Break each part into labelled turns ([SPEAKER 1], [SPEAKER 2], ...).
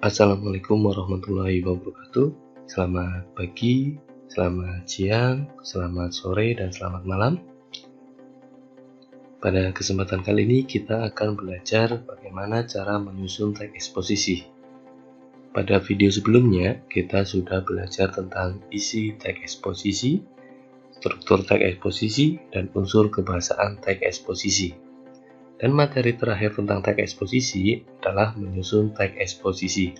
[SPEAKER 1] Assalamualaikum warahmatullahi wabarakatuh. Selamat pagi, selamat siang, selamat sore, dan selamat malam. Pada kesempatan kali ini kita akan belajar bagaimana cara menyusun teks eksposisi. Pada video sebelumnya kita sudah belajar tentang isi teks eksposisi, struktur teks eksposisi, dan unsur kebahasaan teks eksposisi. Dan materi terakhir tentang teks eksposisi adalah menyusun teks eksposisi.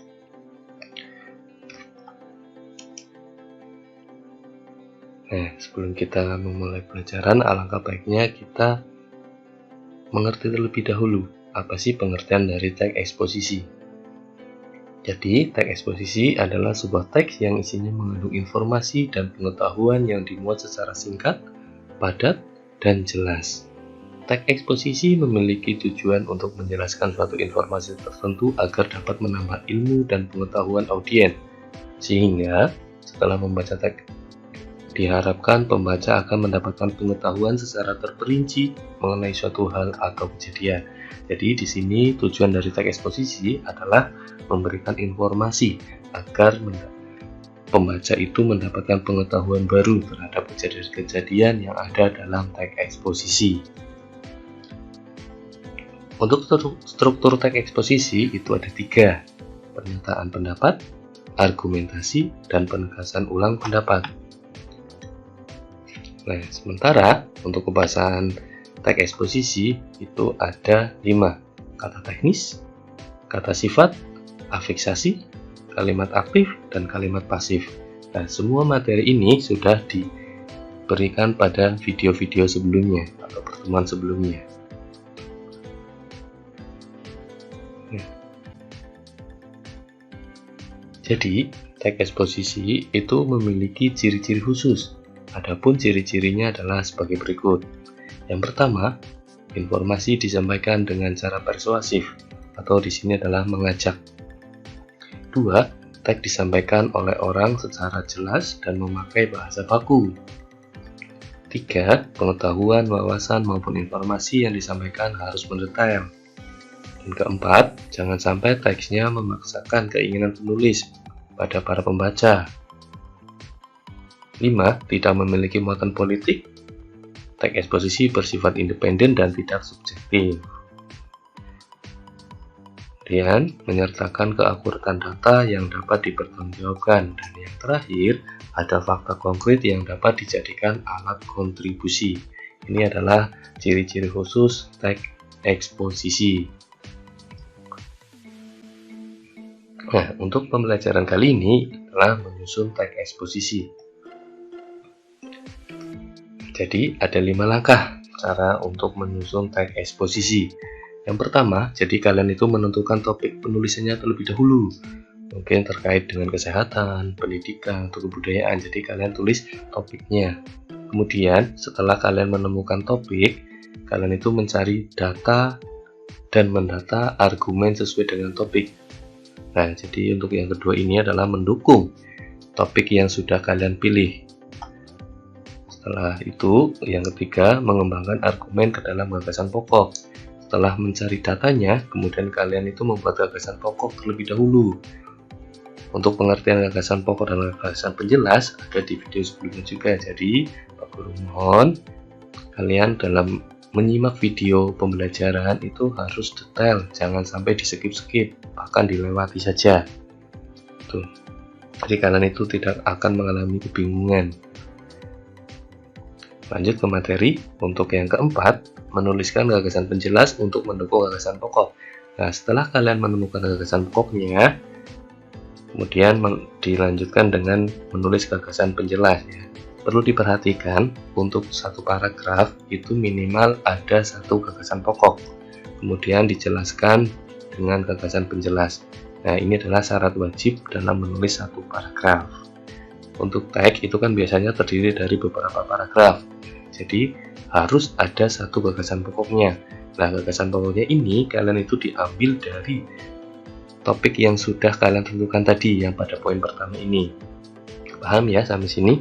[SPEAKER 1] Nah, sebelum kita memulai pelajaran, alangkah baiknya kita mengerti terlebih dahulu apa sih pengertian dari teks eksposisi. Jadi, teks eksposisi adalah sebuah teks yang isinya mengandung informasi dan pengetahuan yang dimuat secara singkat, padat, dan jelas. Teks eksposisi memiliki tujuan untuk menjelaskan suatu informasi tertentu agar dapat menambah ilmu dan pengetahuan audiens. Sehingga, setelah membaca teks, diharapkan pembaca akan mendapatkan pengetahuan secara terperinci mengenai suatu hal atau kejadian. Jadi di sini tujuan dari teks eksposisi adalah memberikan informasi agar pembaca itu mendapatkan pengetahuan baru terhadap kejadian-kejadian yang ada dalam teks eksposisi. Untuk struktur teks eksposisi itu ada 3: pernyataan pendapat, argumentasi, dan penegasan ulang pendapat. Nah, sementara untuk kebahasaan teks eksposisi itu ada 5: kata teknis, kata sifat, afiksasi, kalimat aktif, dan kalimat pasif. Nah, semua materi ini sudah diberikan pada video-video sebelumnya atau pertemuan sebelumnya. Jadi, teks eksposisi itu memiliki ciri-ciri khusus. Adapun ciri-cirinya adalah sebagai berikut. Yang pertama, informasi disampaikan dengan cara persuasif atau di sini adalah mengajak. 2. Teks disampaikan oleh orang secara jelas dan memakai bahasa baku. 3. Pengetahuan, wawasan maupun informasi yang disampaikan harus mendetail. Dan keempat, jangan sampai teksnya memaksakan keinginan penulis pada para pembaca. 5. Tidak memiliki muatan politik. Teks eksposisi bersifat independen dan tidak subjektif. Dan menyertakan keakuratan data yang dapat dipertanggungjawabkan. Dan yang terakhir, ada fakta konkret yang dapat dijadikan alat kontribusi. Ini adalah ciri-ciri khusus teks eksposisi. Nah, untuk pembelajaran kali ini adalah menyusun teks eksposisi. Jadi, ada 5 langkah cara untuk menyusun teks eksposisi. Yang pertama, jadi kalian itu menentukan topik penulisannya terlebih dahulu. Mungkin terkait dengan kesehatan, pendidikan, atau kebudayaan. Jadi, kalian tulis topiknya. Kemudian, setelah kalian menemukan topik, kalian itu mencari data dan mendata argumen sesuai dengan topik. Nah, jadi untuk yang kedua ini adalah mendukung topik yang sudah kalian pilih. Setelah itu, yang ketiga, mengembangkan argumen ke dalam gagasan pokok. Setelah mencari datanya, kemudian kalian itu membuat gagasan pokok terlebih dahulu. Untuk pengertian gagasan pokok dan gagasan penjelas ada di video sebelumnya juga. Jadi, Pak Guru mohon kalian dalam menyimak video pembelajaran itu harus detail, jangan sampai di-skip, bahkan dilewati saja. Tuh. Jadi kalian itu tidak akan mengalami kebingungan. Lanjut ke materi. Untuk yang keempat, menuliskan gagasan penjelas untuk mendukung gagasan pokok. Nah, setelah kalian menemukan gagasan pokoknya, kemudian dilanjutkan dengan menulis gagasan penjelas ya. Perlu diperhatikan, untuk satu paragraf itu minimal ada 1 gagasan pokok, kemudian dijelaskan dengan gagasan penjelas. Nah, ini adalah syarat wajib dalam menulis satu paragraf. Untuk teks itu kan biasanya terdiri dari beberapa paragraf, jadi harus ada 1 gagasan pokoknya. Nah, gagasan pokoknya ini kalian itu diambil dari topik yang sudah kalian tentukan tadi, yang pada poin pertama ini. Paham ya sampai sini?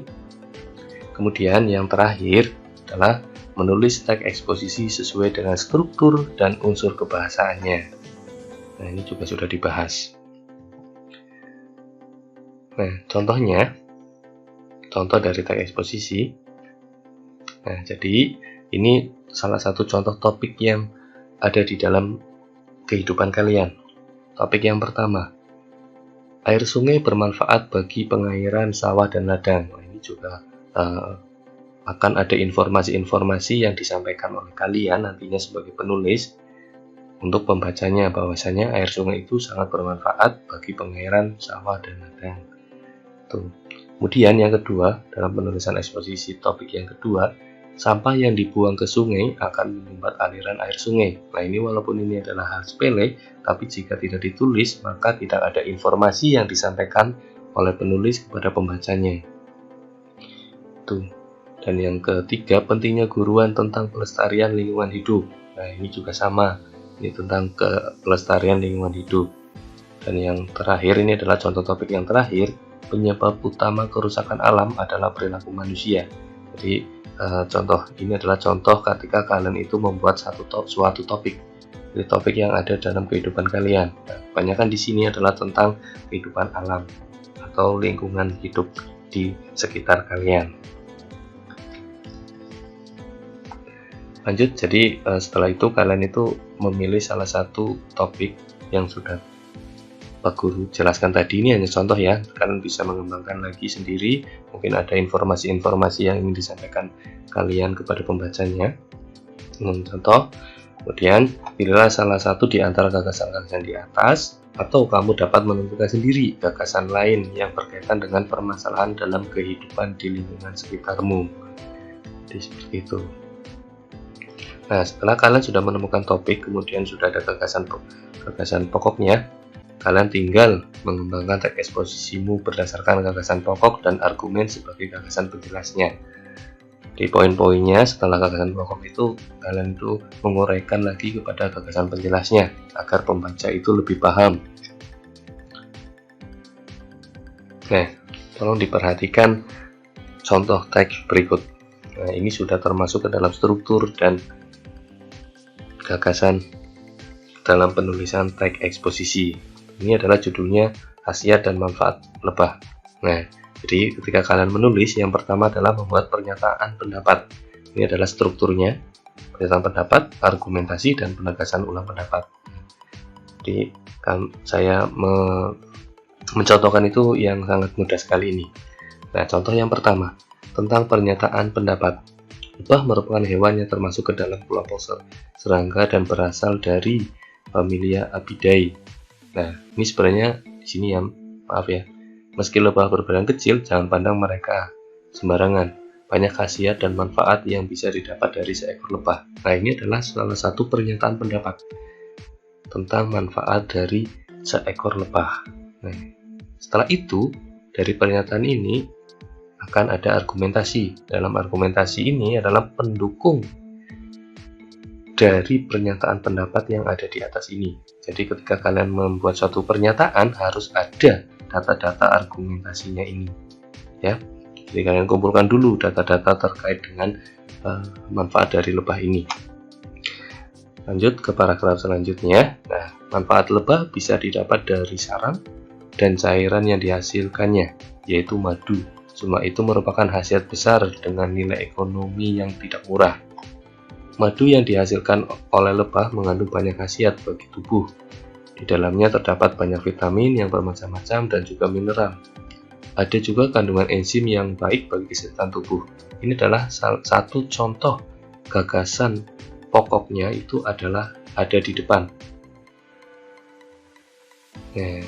[SPEAKER 1] Kemudian yang terakhir adalah menulis teks eksposisi sesuai dengan struktur dan unsur kebahasaannya. Nah, ini juga sudah dibahas. Nah, contoh dari tag eksposisi. Nah, jadi ini salah satu contoh topik yang ada di dalam kehidupan kalian. Topik yang pertama, air sungai bermanfaat bagi pengairan sawah dan ladang. Nah, ini juga akan ada informasi-informasi yang disampaikan oleh kalian nantinya sebagai penulis untuk pembacanya, bahwasanya air sungai itu sangat bermanfaat bagi pengairan sawah dan ladang. Tuh. Kemudian yang kedua, dalam penulisan eksposisi topik yang kedua, sampah yang dibuang ke sungai akan menyumbat aliran air sungai. Nah, ini walaupun ini adalah hal sepele, tapi jika tidak ditulis, maka tidak ada informasi yang disampaikan oleh penulis kepada pembacanya. Tuh. Dan yang ketiga, pentingnya guruan tentang pelestarian lingkungan hidup. Nah, ini juga sama. Ini tentang pelestarian lingkungan hidup. Dan yang terakhir, ini adalah contoh topik yang terakhir, penyebab utama kerusakan alam adalah perilaku manusia. Jadi contoh ini adalah contoh ketika kalian itu membuat suatu topik. Jadi topik yang ada dalam kehidupan kalian. Nah, kebanyakan di sini adalah tentang kehidupan alam atau lingkungan hidup di sekitar kalian. Lanjut, jadi setelah itu kalian itu memilih salah satu topik yang sudah Pak Guru jelaskan tadi. Ini hanya contoh ya, kalian bisa mengembangkan lagi sendiri, mungkin ada informasi-informasi yang ingin disampaikan kalian kepada pembacanya. Contoh, kemudian pilihlah salah satu di antara gagasan-gagasan di atas, atau kamu dapat menentukan sendiri gagasan lain yang berkaitan dengan permasalahan dalam kehidupan di lingkungan sekitarmu. Jadi seperti itu. Nah, setelah kalian sudah menemukan topik, kemudian sudah ada gagasan pokoknya, kalian tinggal mengembangkan teks eksposisimu berdasarkan gagasan pokok dan argumen sebagai gagasan penjelasnya. Di poin-poinnya setelah gagasan pokok itu, kalian itu menguraikan lagi kepada gagasan penjelasnya agar pembaca itu lebih paham. Nah, tolong diperhatikan contoh teks berikut. Nah, ini sudah termasuk ke dalam struktur dan gagasan dalam penulisan teks eksposisi. Ini adalah judulnya khasiat dan manfaat lebah. Nah, jadi ketika kalian menulis, yang pertama adalah membuat pernyataan pendapat. Ini adalah strukturnya, pernyataan pendapat, argumentasi, dan penegasan ulang pendapat. Jadi saya mencontohkan itu yang sangat mudah sekali ini. Nah, contoh yang pertama tentang pernyataan pendapat. Lebah merupakan hewan yang termasuk ke dalam kelompok serangga dan berasal dari familia Apidae. Nah, ini sebenarnya di sini ya, maaf ya. Meski lebah berbadan kecil, jangan pandang mereka sembarangan. Banyak khasiat dan manfaat yang bisa didapat dari seekor lebah. Nah, ini adalah salah satu pernyataan pendapat tentang manfaat dari seekor lebah. Nah, setelah itu, dari pernyataan ini akan ada argumentasi. Dalam argumentasi ini adalah pendukung dari pernyataan pendapat yang ada di atas ini. Jadi ketika kalian membuat suatu pernyataan harus ada data-data argumentasinya ini, ya. Jadi kalian kumpulkan dulu data-data terkait dengan manfaat dari lebah ini. Lanjut ke paragraf selanjutnya. Nah, manfaat lebah bisa didapat dari sarang dan cairan yang dihasilkannya, yaitu madu. Semua itu merupakan khasiat besar dengan nilai ekonomi yang tidak murah. Madu yang dihasilkan oleh lebah mengandung banyak khasiat bagi tubuh. Di dalamnya terdapat banyak vitamin yang bermacam-macam dan juga mineral. Ada juga kandungan enzim yang baik bagi kesehatan tubuh. Ini adalah salah satu contoh gagasan pokoknya itu adalah ada di depan. Nah,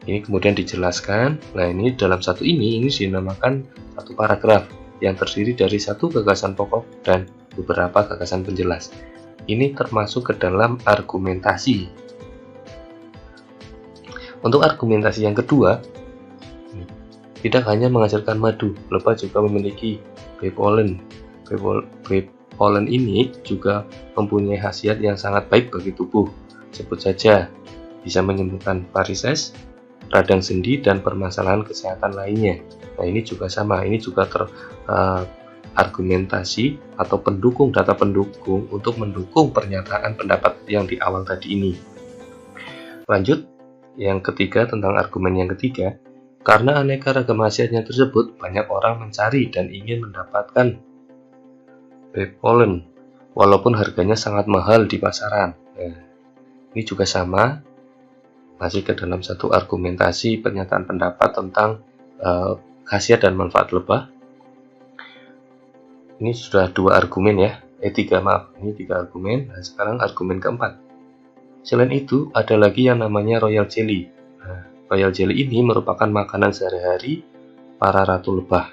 [SPEAKER 1] ini kemudian dijelaskan. Nah, ini dalam satu ini dinamakan satu paragraf yang terdiri dari satu gagasan pokok dan beberapa gagasan penjelas. Ini termasuk ke dalam argumentasi. Untuk argumentasi yang kedua, tidak hanya menghasilkan madu, lebah juga memiliki bee pollen. Bee pollen ini juga mempunyai khasiat yang sangat baik bagi tubuh. Sebut saja, bisa menyembuhkan varises, radang sendi, dan permasalahan kesehatan lainnya. Nah, ini juga sama, ini juga argumentasi atau pendukung, data pendukung untuk mendukung pernyataan pendapat yang di awal tadi ini. Lanjut, yang ketiga tentang argumen yang ketiga. Karena aneka ragam khasiatnya tersebut, banyak orang mencari dan ingin mendapatkan vape pollen, walaupun harganya sangat mahal di pasaran. Nah, ini juga sama, masih ke dalam satu argumentasi pernyataan pendapat tentang khasiat dan manfaat lebah. Ini sudah 2 argumen ya, ini 3 argumen. Nah, sekarang argumen keempat. Selain itu, ada lagi yang namanya royal jelly. Nah, royal jelly ini merupakan makanan sehari-hari para ratu lebah.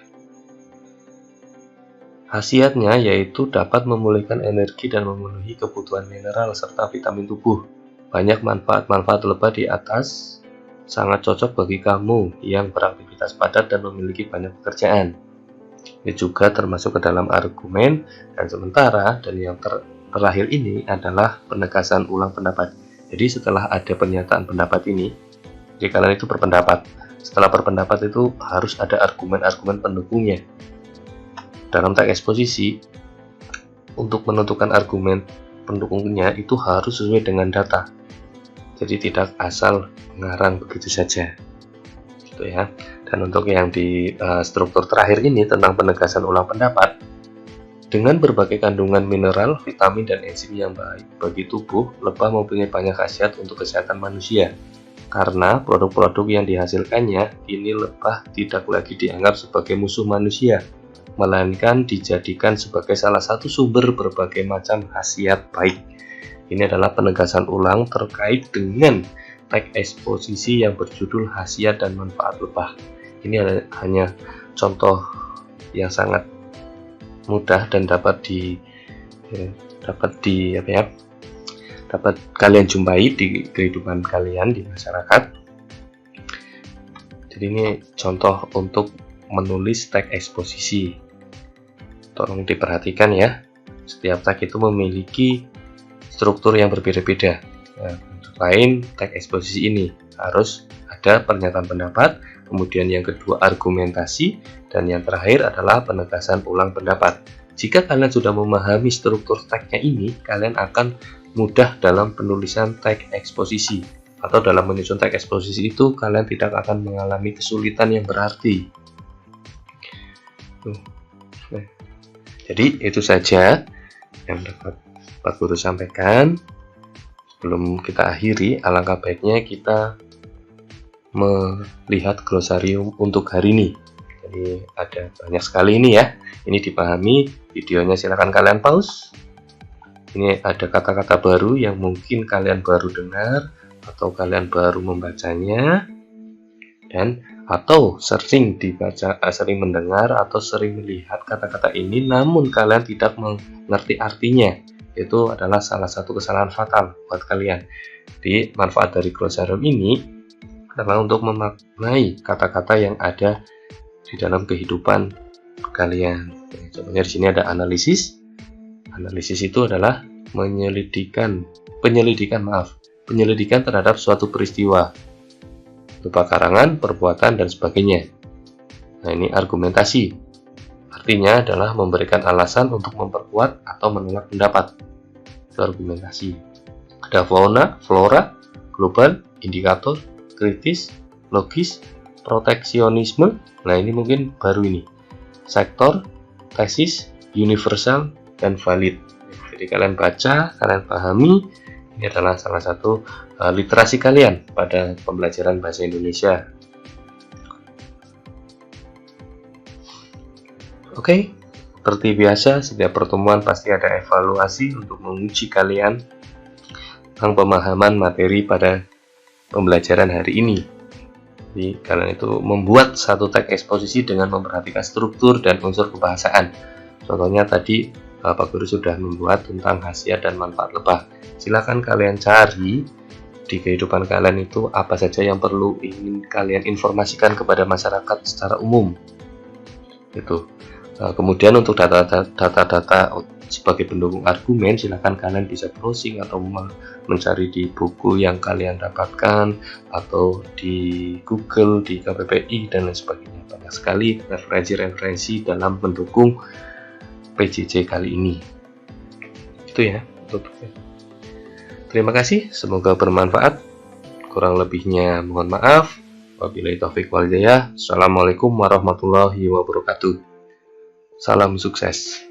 [SPEAKER 1] Khasiatnya yaitu dapat memulihkan energi dan memenuhi kebutuhan mineral serta vitamin tubuh. Banyak manfaat-manfaat lebah di atas sangat cocok bagi kamu yang beraktivitas padat dan memiliki banyak pekerjaan. Ini juga termasuk ke dalam argumen. Dan sementara, dan yang terakhir ini adalah penegasan ulang pendapat. Jadi setelah ada pernyataan pendapat ini, jadi kalian itu berpendapat. Setelah berpendapat itu harus ada argumen-argumen pendukungnya. Dalam teks eksposisi, untuk menentukan argumen pendukungnya itu harus sesuai dengan data. Jadi tidak asal mengarang begitu saja. Gitu ya. Dan untuk yang di struktur terakhir ini tentang penegasan ulang pendapat, dengan berbagai kandungan mineral, vitamin, dan enzim yang baik bagi tubuh, lebah mempunyai banyak khasiat untuk kesehatan manusia. Karena produk-produk yang dihasilkannya, kini lebah tidak lagi dianggap sebagai musuh manusia, melainkan dijadikan sebagai salah satu sumber berbagai macam khasiat baik. Ini adalah penegasan ulang terkait dengan teks eksposisi yang berjudul khasiat dan manfaat lebah. Ini hanya contoh yang sangat mudah dan dapat kalian jumpai di kehidupan kalian di masyarakat. Jadi ini contoh untuk menulis teks eksposisi. Tolong diperhatikan ya, setiap teks itu memiliki struktur yang berbeda-beda. Nah, lain teks eksposisi ini harus ada pernyataan pendapat, kemudian yang kedua argumentasi, dan yang terakhir adalah penegasan ulang pendapat. Jika kalian sudah memahami struktur teksnya ini, kalian akan mudah dalam penulisan teks eksposisi, atau dalam menyusun teks eksposisi itu kalian tidak akan mengalami kesulitan yang berarti. Jadi itu saja yang dapat Pak Guru sampaikan. Sebelum kita akhiri, alangkah baiknya kita melihat glosarium untuk hari ini. Jadi ada banyak sekali ini ya. Ini dipahami, videonya silakan kalian pause. Ini ada kata-kata baru yang mungkin kalian baru dengar atau kalian baru membacanya, dan atau sering dibaca, sering mendengar atau sering melihat kata-kata ini namun kalian tidak mengerti artinya. Itu adalah salah satu kesalahan fatal buat kalian. Jadi manfaat dari glosarium ini adalah untuk memaknai kata-kata yang ada di dalam kehidupan kalian. Contohnya di sini ada analisis. Analisis itu adalah penyelidikan terhadap suatu peristiwa, berupa karangan, perbuatan, dan sebagainya. Nah, ini argumentasi. Artinya adalah memberikan alasan untuk memperkuat atau menolak pendapat. Itu argumentasi. Ada fauna, flora, global, indikator, kritis, logis, proteksionisme. Nah, ini mungkin baru ini. Sektor, tesis, universal, dan valid. Jadi kalian baca, kalian pahami. Ini adalah salah satu literasi kalian pada pembelajaran bahasa Indonesia. Oke, seperti biasa, setiap pertemuan pasti ada evaluasi untuk menguji kalian tentang pemahaman materi pada pembelajaran hari ini. Jadi kalian itu membuat satu teks eksposisi dengan memperhatikan struktur dan unsur kebahasaan. Contohnya tadi Pak Guru sudah membuat tentang khasiat dan manfaat lebah. Silakan kalian cari di kehidupan kalian itu apa saja yang perlu ingin kalian informasikan kepada masyarakat secara umum. Gitu. Kemudian untuk data-data sebagai pendukung argumen, silakan kalian bisa browsing atau mencari di buku yang kalian dapatkan atau di Google, di KBBI dan lain sebagainya. Banyak sekali referensi-referensi dalam mendukung PJJ kali ini. Itu ya. Terima kasih, semoga bermanfaat. Kurang lebihnya mohon maaf. Wabillahi taufik wal hidayah. Assalamualaikum warahmatullahi wabarakatuh. Salam sukses.